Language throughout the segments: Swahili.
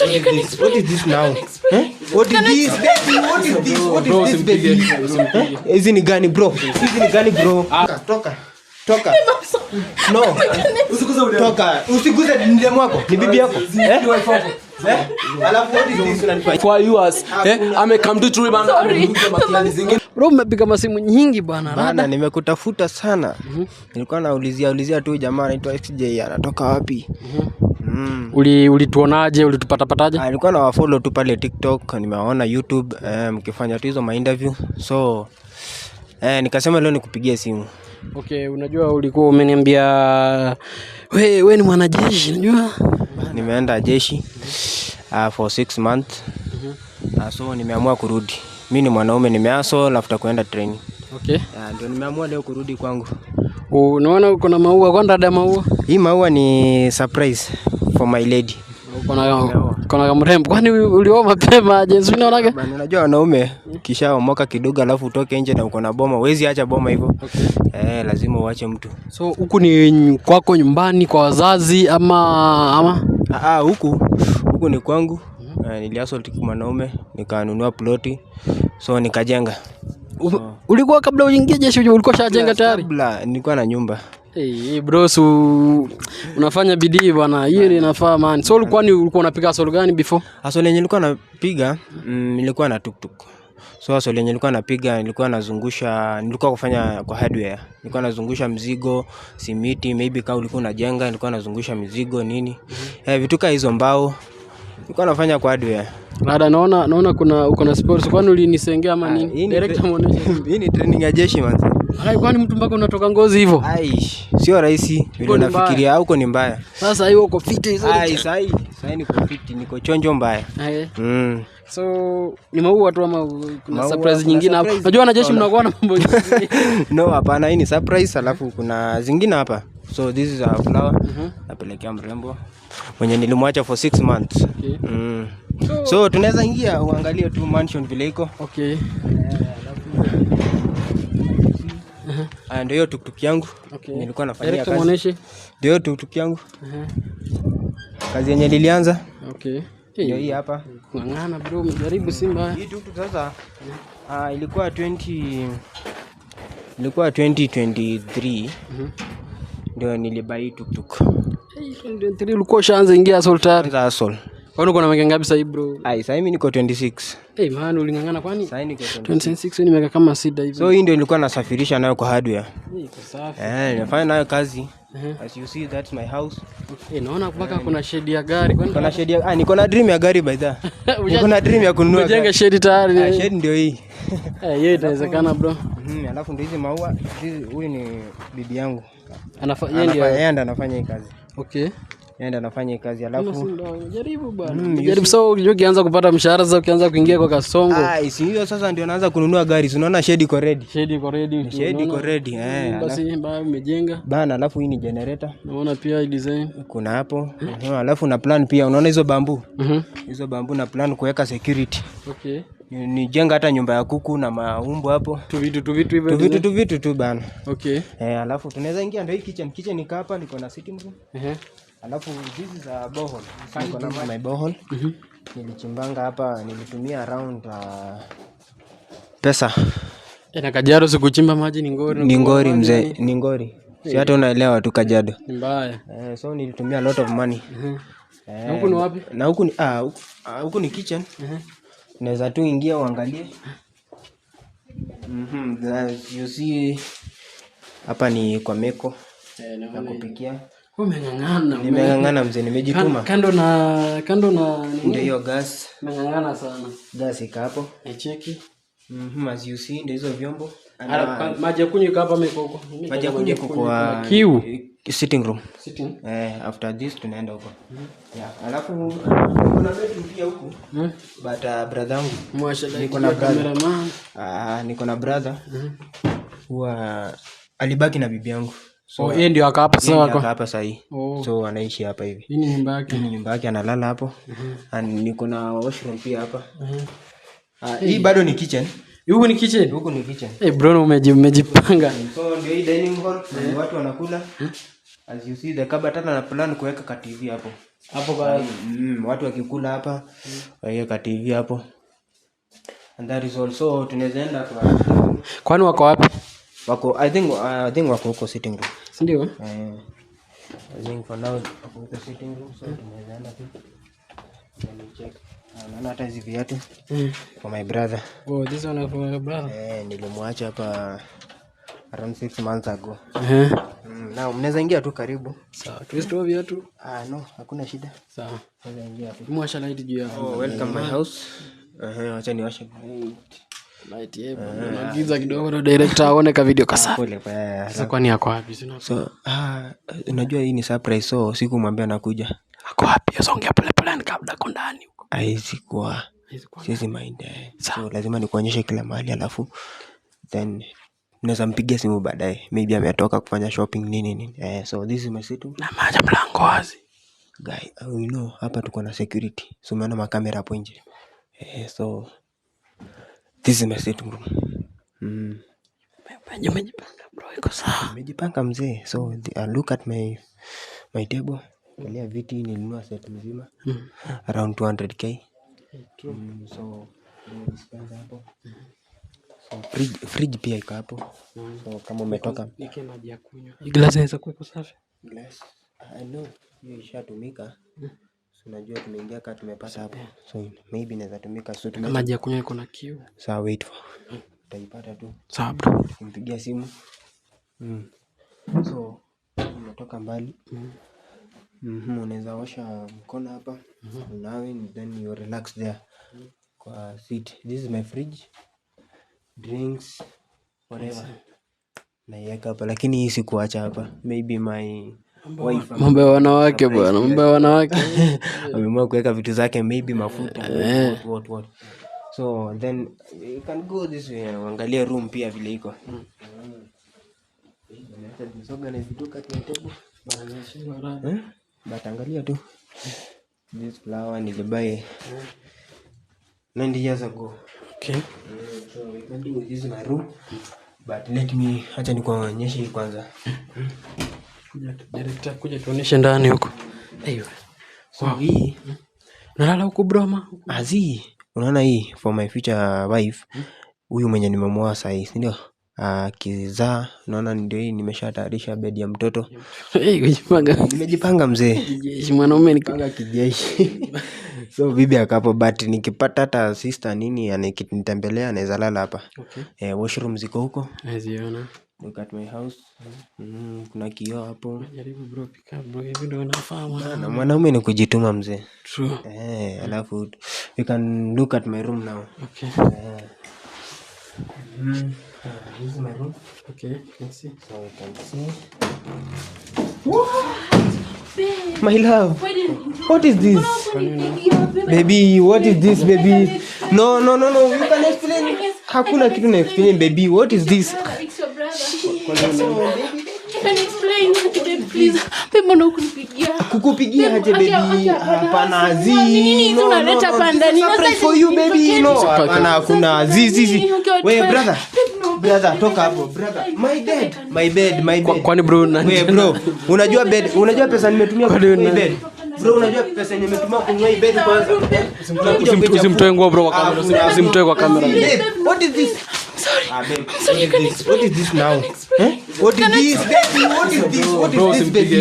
What is this now? What is this, baby? What is this, baby? Hizi ni gani bro? Toka. No. Toka. Usiguze ndemu wako. Ni bibi yako. Alafu what is this unanifanya? For yours. Ame come to true bana. Bro, umepiga masimu nyingi bwana. Bana nimekutafuta sana. Nilikuwa naulizia tu jamaa anaitwa XJ anatoka wapi? Ulituonaje? Ulitupata-pataje? Nilikuwa na wafollow tu pale TikTok, nimewaona YouTube mkifanya tu hizo interview. So nikasema leo nikupigie simu. Okay, unajua ulikuwa umeniambia wewe ni mwanajeshi, unajua? Nimeenda jeshi for 6 months. So nimeamua kurudi. Mimi ni mwanaume nimeaso after kuenda training. Okay. Ndio nimeamua leo kurudi kwangu. Unaona uko na maua, kwa ndada maua? Hii maua ni surprise for my lady. Kuna mrembo. Kwani ulioa mapema aje? Unaonaga? Unajua wanaume kishaomoka kidogo alafu utoke nje na uko na boma, huwezi acha boma hivyo. Okay. Lazima uache mtu. So huku ni kwako nyumbani kwa wazazi ama? Huku ni kwangu. Niliassault mwanaume nikanunua ploti. So nikajenga. Ulikuwa kabla uingie jeshi ulikuwa shajenga tayari? Kabla nilikuwa na nyumba. Bro, unafanya bidii bwana. Hiyo ni inafaa man. So ulikuwa unapiga hustle gani before? Hustle yenyewe nilikuwa napiga nilikuwa na tuktuk. So hustle yenyewe nilikuwa napiga nilikuwa kufanya kwa hardware. Nilikuwa nazungusha mzigo, simiti, maybe kama ulikuwa unajenga nilikuwa nazungusha mizigo nini. Vitu kama hizo mbao nilikuwa nafanya kwa hardware. Dada naona uko na sports. Kwani ulinisengea ama nini? Director muonesha. Hii ni training ya jeshi man. Kwani mtu mpaka unatoka ngozi hivyo? Sio rahisi vile unafikiria, huko ni mbaya. Sasa hiyo uko fit hizo. Sasa niko fit, niko chonjo mbaya. So ni maua tu ama kuna surprise nyingine hapo? Unajua wanajeshi mnakuwa na mambo nyingi. No, hapana, hii ni surprise alafu kuna zingine hapa. So this is a flower. Napelekea mrembo mwenye nilimwacha for 6 months. Okay. So tunaweza ingia uangalie tu mansion vile iko. Okay. Ndio hiyo tuktuk yangu. Okay. Nilikuwa nafanyia kazi. Ndio hiyo tuktuk yangu. Kazi yenye nilianza. Okay. Ndio hii hapa. Ngangana bro, mjaribu Simba. Hii tuktuk sasa ilikuwa 2023. Ndio nilibai tuktuk. 2023 ulikuwa ushaanza ingia sultari. Hustle. Kwani uko na miaka ngapi sasa bro? Sasa mimi niko 26. Man ulingangana kwani? Sasa niko 26 ni miaka kama 6 hivi. So hii ndio nilikuwa nasafirisha nayo kwa hardware. Iko safi. Nafanya nayo kazi. As you see that's my house. Naona mpaka kuna shade ya gari. Kwani kuna shade ya niko na dream ya gari by the. Niko na dream ya kununua. Umejenga shade tayari. Shade ndio hii. Hiyo inawezekana bro. Alafu ndio hizi maua. Huyu ni bibi yangu. Yeye anafanya hii kazi. Okay. Yeye anafanya kazi alafu jaribu bwana. Jaribu sasa ukianza kupata mshahara sasa ukianza kuingia kwa kasongo. Si hiyo sasa ndio naanza kununua gari. Unaona shade iko ready. Shade iko ready. Basi umejenga. Bana alafu hii ni generator. Naona pia design. Kuna hapo. Alafu na plan pia. Unaona hizo bambu? Hizo bambu na plan kuweka security. Okay. Nijenga hata nyumba ya kuku na maumbo hapo. Tu vitu tu bana. Okay. Alafu tunaweza ingia ndio hii kitchen iko hapa, niko na sitting room. Alafu this is a borehole. Niko na my borehole. Nilichimbanga hapa, nilitumia around pesa. Na Kajiado sikuchimba maji ni ngori. Ni ngori mzee, ni ngori. Si hata unaelewa tu Kajiado. Mbaya. So nilitumia a lot of money. Na huku ni wapi? Na huku ni kitchen. Unaweza tu ingia uangalie. You see hapa ni kwa meko na kupikia. Umengangana. Nimengangana mzee, nimejituma. Kando na ndio hiyo gas. Umengangana sana. Gas iko hapo. Cheki. As you see ndio hizo vyombo. Maji ya kunywa hapa mekoko. Maji ya kunywa kwa kiu. Sitting room. After this tunaenda huko. Alafu kuna bedroom pia huko. But brother wangu niko na cameraman. Niko na brother. Huwa alibaki na bibi yangu. So yeye ndio aka hapa sasa wako. Hapa sasa hii. So anaishi hapa hivi. Hii ni nyumba yake. Nyumba yake analala hapo. Niko na washroom pia hapa. Hii bado ni kitchen. Huko ni kitchen? Huko ni kitchen. Bro umejipanga. So ndio hii dining hall, watu wanakula. As you see the cupboard hata na plan kuweka ka TV hapo. Hapo kwa watu wakikula hapa, waweka TV hapo. And that is also tunaweza enda kwa kwani wako wapi? Wako I think wako huko sitting room. Si ndio? I think for now wako huko sitting room, so tunaweza enda tu. Let me check. Naona hata hizi viatu for my brother. Oh, this one for my brother. Nilimwacha hapa around 6 months ago. Now mnaweza ingia tu karibu. Sawa. Tuwestove viatu? No, hakuna shida. Sawa. Mnaweza ingia tu. Mwasha light juu ya. Welcome my house. Acha niwashe light hapo. Nagiza kidogo na director aone ka video kasa. Sasa kwani yako wapi? So unajua hii ni surprise, so sikumwambia nakuja. Ako wapi? Usongea pole pole ni kabla ko ndani huko. Haizikuwa. Sisi mind. So lazima nikuonyeshe kila mahali, alafu then naweza mpigia simu baadaye. Maybe ametoka kufanya shopping nini. So this is my sitting. Na maja mlango wazi. Guy, you know hapa tuko na security. So umeona makamera hapo nje. So this is my sitting room. Umejipanga bro, iko sawa. Nimejipanga mzee. So look at my table. Angalia viti nilinunua set mzima. Around 200k. So dispenser hapo. So fridge pia iko hapo. So kama umetoka nike maji ya kunywa. Glass inaweza kuwa iko safi. Glass. I know hiyo ishatumika. So unajua tumeingia kama tumepata hapo. So maybe inaweza tumika, so maji ya kunywa iko na kiu. Sawa, wait for. Utaipata tu. Sawa bro. Nimpigia simu. So umetoka mbali. Unaweza osha mkono hapa. Unawe then you relax there. Kwa seat. This is my fridge. Drinks, whatever. Naiweka hapa, lakini hii sikuacha hapa. Maybe my wife. Mambo ya wanawake bwana, mambo ya wanawake. Ameamua kuweka vitu zake, maybe mafuta. What. So then you can go this way. Angalia room pia vile iko. Nisoga na vitu kati ya table. But angalia tu. This flower nilibuy 9 years ago. Okay. So we can do this in my room. But let me acha nikuonyeshe kwanza. Director kuja tuoneshe ndani huko. Aiyo. So hii nalala huko broma. Azi, unaona hii for my future wife. Huyu mwenye nimemwoa sasa hivi, ndio? Kizaa, unaona ndio hii nimeshatayarisha bed ya mtoto. Nimejipanga mzee. Kijeshi mwanaume nikipanga kijeshi. So bibi akapo, but nikipata hata sister nini anikinitembelea anaweza lala hapa. Okay. Washroom ziko huko. Naziona. Look at my house. Kuna kioo hapo. Jaribu bro, pick up bro, hivi ndio unafahamu. Na mwanaume ni kujituma mzee. True. Alafu you can look at my room now. Okay. This is my room. Okay, let's see. So you can see. My love. What is this? Baby, what is this baby? No. You can explain. Hakuna kitu na explain baby. What is this? It's your brother. Can explain please. Pepo ndo kunipigia. Kukupigia aje baby? Hapana zi. Nini unaleta panda? Ni surprise for you baby. No, hapana kuna zi. Wewe brother toka hapo brother. My bed. Kwani bro wewe bro, unajua pesa nimetumia kwa bed. Bro, unajua pesa nimetumia kununua hii bed kwanza. Usimtoe nguo bro kwa kamera. Usimtoe kwa kamera. What is this? Babe. What is this now? What is this baby? What is this baby?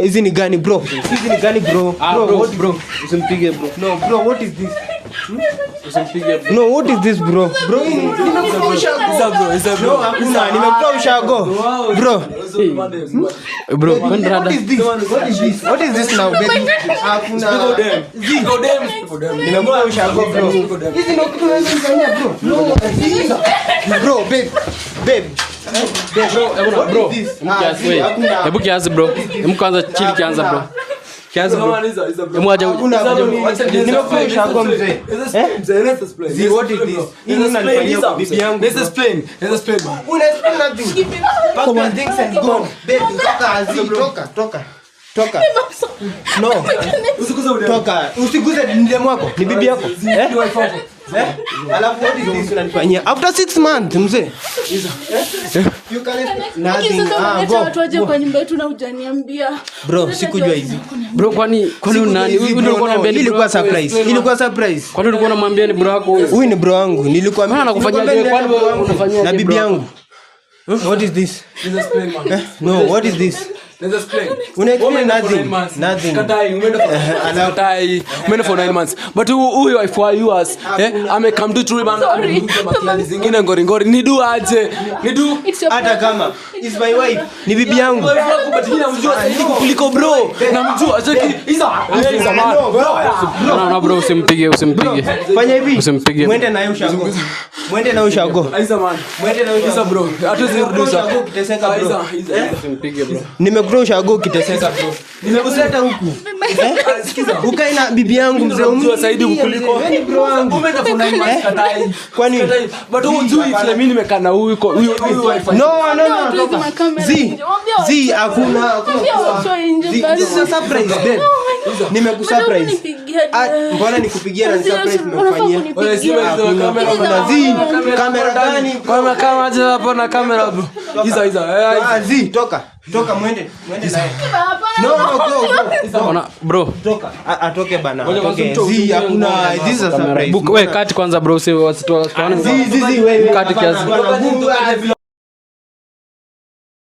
Hizi ni gani bro? Bro, usimpige bro. No bro, what is this? Usimpige bro. No, what is this bro? Bro, nimekupa ushago. Bro, what is this now baby? Hakuna. Nimekupa ushago bro. Hizi ndio kitu unazofanya bro. Bro, babe. Bro. Hebu kiasi bro. Hebu kwanza chili kianza bro. Kiasi bro. Hebu aje. Nimekupa ushago mzee. See what is this? Hii unanifanyia kwa bibi yangu. Let's explain. Una explain nothing. Pack your things and go. Babe, toka. Toka. No. Toka. Usiguze ndemu wako. Ni bibi yako. Alafu what is this unanifanyia? After 6 months mzee. You can nothing. Watu waje kwa nyumba yetu na hujaniambia. Bro, sikujua hizi. Bro, kwani nani? Ulikuwa unaniambia ilikuwa surprise. Ilikuwa surprise. Kwani ulikuwa unamwambia ni bro wako huyu? Huyu ni bro wangu. Nilikuwa maana nakufanyia kwani unafanyia na bibi yangu. What is this? No, what is this? Let's explain. Unaexplain nothing. Katai, umeenda for 9 months. But huyu wife wa yours, come to true bana. Zingine ngori. Nidu aje. Nidu hata kama is my wife. Ni bibi yangu. Kuliko bro. Namjua cheki. Iza No bro, usimpige. Fanya hivi. Usimpige. Mwende na ushago. Iza man. Mwende na Iza bro. Hatuwezirudisha. Kiteseka bro. Usimpige bro. Nimekutoa ushago kiteseka bro. Nimekuleta huku. Sikiza. Ukae na bibi yangu mzee umjua Saidi kuliko. Wewe bro wangu. Umeenda for 9 months katai. Kwani but unjui ile mimi nimekaa na huyu wife. No. Zi hakuna. This is a surprise then. Nimekusurprise. Mbona nikupigia na surprise nimekufanyia? Wewe si kamera gani? Kama aje hapo na kamera bro. Iza. Zi toka mwende naye. No, Ona bro. Toka. Atoke bana. Zi hakuna this is a surprise. Wewe kati kwanza bro, wasitoane. Zi wewe. Kati kiasi.